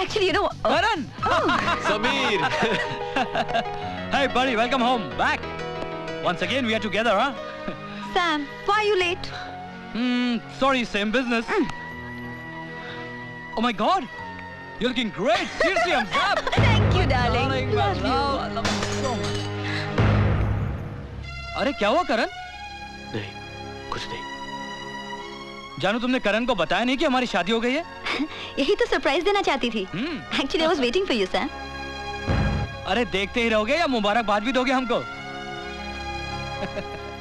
Actually, you know. Karan. Sameer. Hey, buddy, welcome home. Back. Once again, we are together, huh? Sam, why are you late? Sorry, same business. Oh my God, you're looking great. Seriously, I'm zapped. Thank you, darling. Darling, my love, I love you so much. अरे क्या हुआ करण? नहीं, कुछ नहीं। जानू, तुमने करण को बताया नहीं कि हमारी शादी हो गई है? यही तो सरप्राइज देना चाहती थी। Actually, I was waiting for you, Sam. अरे देखते ही रहोगे या मुबारकबाद भी दोगे हमको?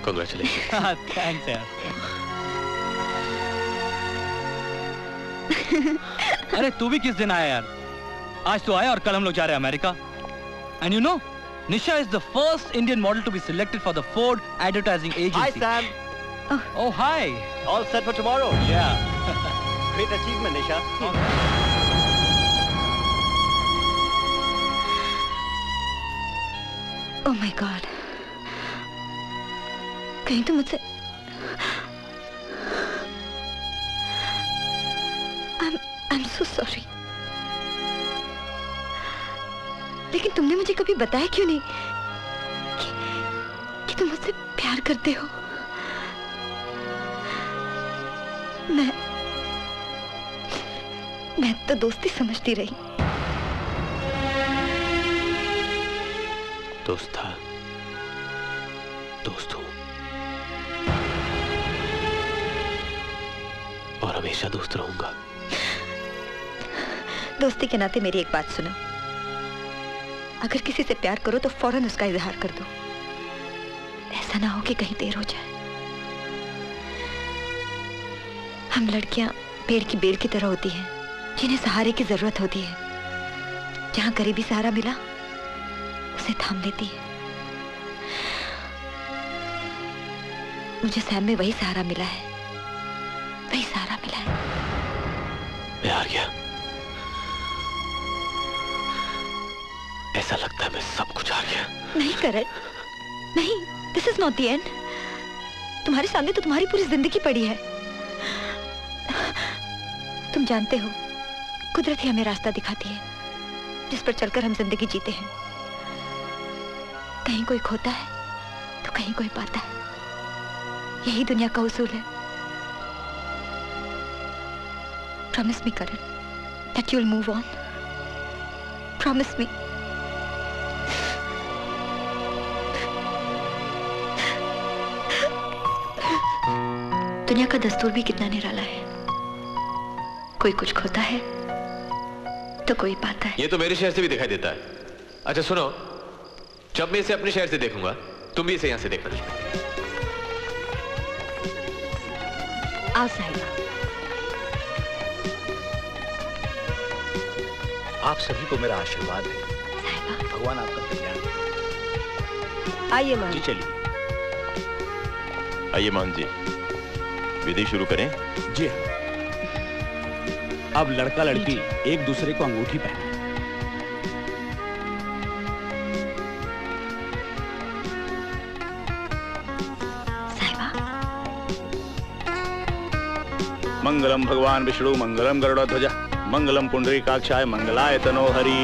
Congratulations. Thanks यार। अरे तू भी किस दिन आया यार? आज तो आया और कल हम लोग जा रहे हैं America. And you know, Nisha is the first Indian model to be selected for the Ford Advertising Agency. Hi, Sam. Oh, hi. All set for tomorrow. Yeah. Great achievement, Nisha. Oh my God. कहीं तो मुझसे I'm so sorry. लेकिन तुमने मुझे कभी बताया क्यों नहीं कि तुम मुझसे प्यार करते हो? मैं तो दोस्ती समझती रही। दोस्त था, दोस्त हूं और हमेशा दोस्त रहूंगा। दोस्ती के नाते मेरी एक बात सुनो, अगर किसी से प्यार करो तो फौरन उसका इजहार कर दो। ऐसा ना हो कि कहीं देर हो जाए। हम लड़कियां पेड़ की बेल की तरह होती हैं, जिन्हें सहारे की जरूरत होती है। जहां करीबी सहारा मिला उसे थाम लेती है। मुझे सैम में वही सहारा मिला है, वही सहारा मिला है। मैं हार गया। ऐसा लगता है मैं सब कुछ हार गया। नहीं करण, नहीं, this is not the end. तुम्हारे सामने तो तुम्हारी पूरी जिंदगी पड़ी है। तुम जानते हो, कुदरत ही हमें रास्ता दिखाती है जिस पर चलकर हम जिंदगी जीते हैं। कहीं कोई खोता है तो कहीं कोई पाता है। यही दुनिया का उसूल है। Promise me Karan that you'll move on. Promise me. दुनिया का दस्तूर भी कितना निराला है। कोई कुछ खोता है तो कोई पाता है। ये तो मेरे शहर से भी दिखाई देता है। अच्छा सुनो, जब मैं इसे अपने शहर से देखूंगा तुम भी इसे यहां से देखना। आओ साहिबा। आप सभी को मेरा आशीर्वाद है। साहिबा। भगवान आपका कल्याण। आइए मान जी चलिए। आइए मान जी, विधि शुरू करें। जी हाँ। अब लड़का लड़की एक दूसरे को अंगूठी पहने। साहिबा। मंगलम भगवान विष्णु, मंगलम गरुड़ध्वज, मंगलम पुंडरीकाक्षाय, मंगलाय तनोहरि।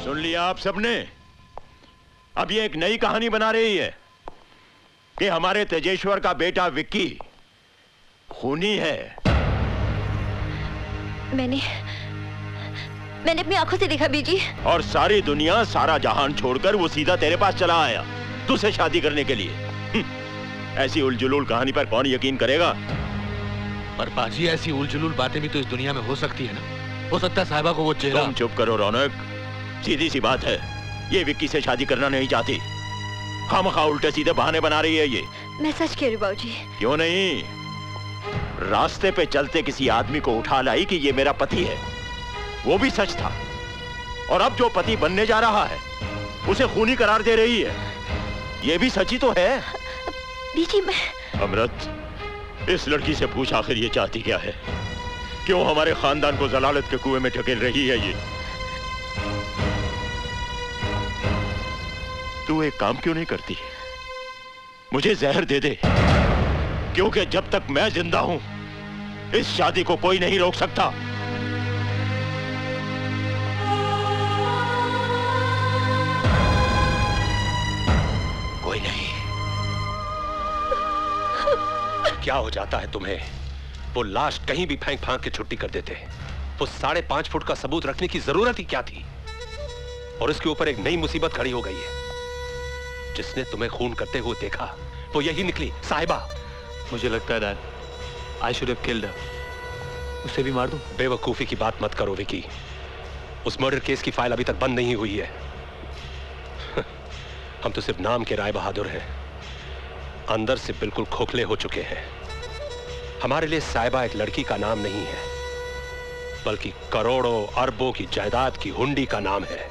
सुन लिया आप सबने? अब ये एक नई कहानी बना रही है कि हमारे तेजेश्वर का बेटा विक्की खूनी है। मैंने अपनी आंखों से देखा बीजी। और सारी दुनिया, सारा जहान छोड़कर वो सीधा तेरे पास चला आया तुझसे शादी करने के लिए। ऐसी उलझुल कहानी पर कौन यकीन करेगा? पर पाजी, ऐसी उलझुल बातें भी तो इस दुनिया में हो सकती है ना। हो सकता है साहिबा को वो चेहरा। तुम चुप करो रौनक, सीधी सी बात है, ये विक्की से शादी करना नहीं चाहती। खामखा उल्टे सीधे बहाने बना रही है ये। मैं सच कह रही हूँ बाबूजी। क्यों नहीं? रास्ते पे चलते किसी आदमी को उठा लाई कि ये मेरा पति है, वो भी सच था। और अब जो पति बनने जा रहा है उसे खूनी करार दे रही है। ये भी सच्ची तो है। बीजी मैं अमृत, इस लड़की से पूछ आखिर ये चाहती क्या है? क्यों हमारे खानदान को जलालत के कुएं में ढकेल रही है ये? तू एक काम क्यों नहीं करती? मुझे जहर दे दे, क्योंकि जब तक मैं जिंदा हूं इस शादी को कोई नहीं रोक सकता। कोई नहीं। क्या हो जाता है तुम्हें? वो लाश कहीं भी फेंक फांक के छुट्टी कर देते। वो 5.5 फुट का सबूत रखने की जरूरत ही क्या थी? और इसके ऊपर एक नई मुसीबत खड़ी हो गई है। जिसने तुम्हें खून करते हुए देखा वो यही निकली, साहिबा। मुझे लगता है that I should have killed her. उसे भी मार दूं? बेवकूफी की बात मत करो विकी। उस मर्डर केस की फाइल अभी तक बंद नहीं हुई है। हम तो सिर्फ नाम के राय बहादुर हैं, अंदर से बिल्कुल खोखले हो चुके हैं। हमारे लिए साहिबा एक लड़की का नाम नहीं है, बल्कि करोड़ों अरबों की जायदाद की हुंडी का नाम है,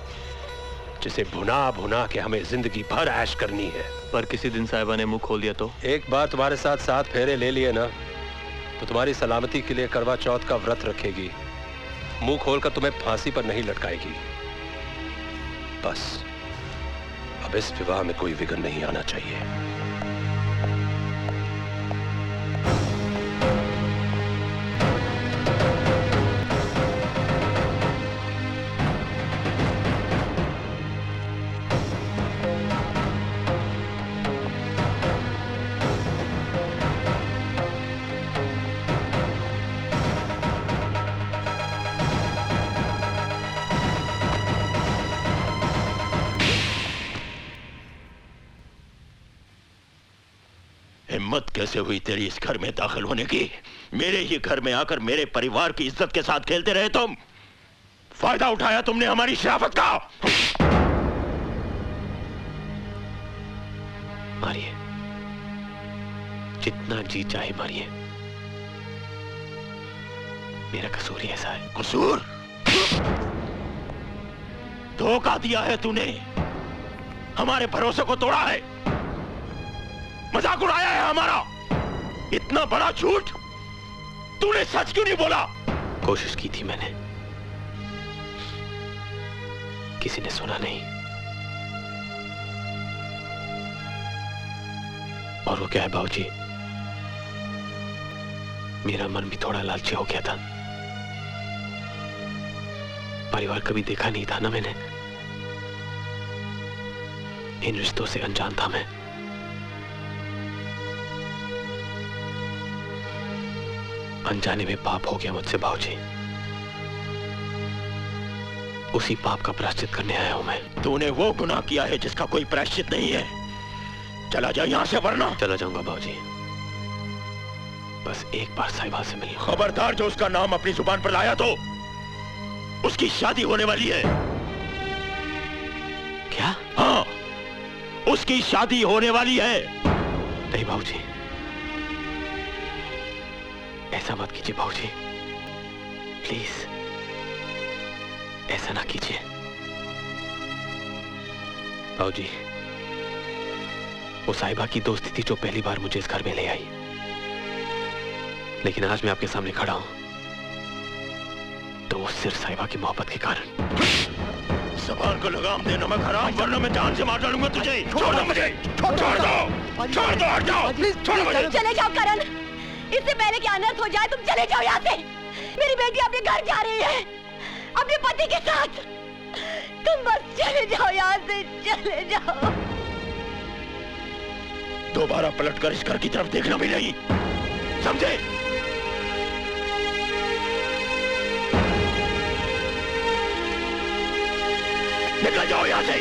जिसे भुना भुना के हमें जिंदगी भर ऐश करनी है। पर किसी दिन साहिबा ने मुंह खोल दिया तो? एक बार तुम्हारे साथ 7 फेरे ले लिए ना, तो तुम्हारी सलामती के लिए करवा चौथ का व्रत रखेगी। मुंह खोलकर तुम्हें फांसी पर नहीं लटकाएगी। बस अब इस विवाह में कोई विघ्न नहीं आना चाहिए। हिम्मत कैसे हुई तेरी इस घर में दाखिल होने की? मेरे ही घर में आकर मेरे परिवार की इज्जत के साथ खेलते रहे तुम। फायदा उठाया तुमने हमारी शराफत का। मारिए, जितना जी चाहे मारिए। मेरा कसूर ही ऐसा है। कसूर? धोखा दिया है तूने, हमारे भरोसे को तोड़ा है, मजाक उड़ाया है हमारा। इतना बड़ा झूठ तूने सच क्यों नहीं बोला? कोशिश की थी मैंने, किसी ने सुना नहीं। और वो क्या है बाबूजी, मेरा मन भी थोड़ा लालची हो गया था। परिवार कभी देखा नहीं था ना मैंने, इन रिश्तों से अनजान था मैं। अनजाने में पाप हो गया मुझसे बाबूजी। उसी पाप का प्रायश्चित करने आया हूं मैं। तूने वो गुनाह किया है जिसका कोई प्रायश्चित नहीं है। चला जा यहां से, वरना। चला जाऊंगा बाबूजी, बस एक बार साहिबा से मिलना। खबरदार, जो उसका नाम अपनी जुबान पर लाया तो उसकी शादी होने वाली है। क्या? हाँ, उसकी शादी होने वाली है। नहीं बाबूजी, ऐसा मत कीजिए बाबूजी, प्लीज ऐसा ना कीजिए। बाबूजी, वो साहिबा की दोस्ती थी जो पहली बार मुझे इस घर में ले आई, लेकिन आज मैं आपके सामने खड़ा हूं तो वो सिर्फ साहिबा की मोहब्बत के कारण। ज़बान को लगाम दे नमक हराम, वरना मैं जान से मार डालूंगा तुझे। छोड़ दो मुझे, छोड़ दो, छोड़ दो, हट जाओ, छोड़ मुझे। चले जाओ करण, इससे पहले कि अनर्थ हो जाए। तुम चले जाओ यहाँ से। मेरी बेटी अपने घर जा रही है, अपने पति के साथ। तुम बस चले जाओ यहाँ से, चले जाओ। दोबारा पलटकर इस घर की तरफ देखना भी नहीं, समझे? निकल जाओ यहाँ से।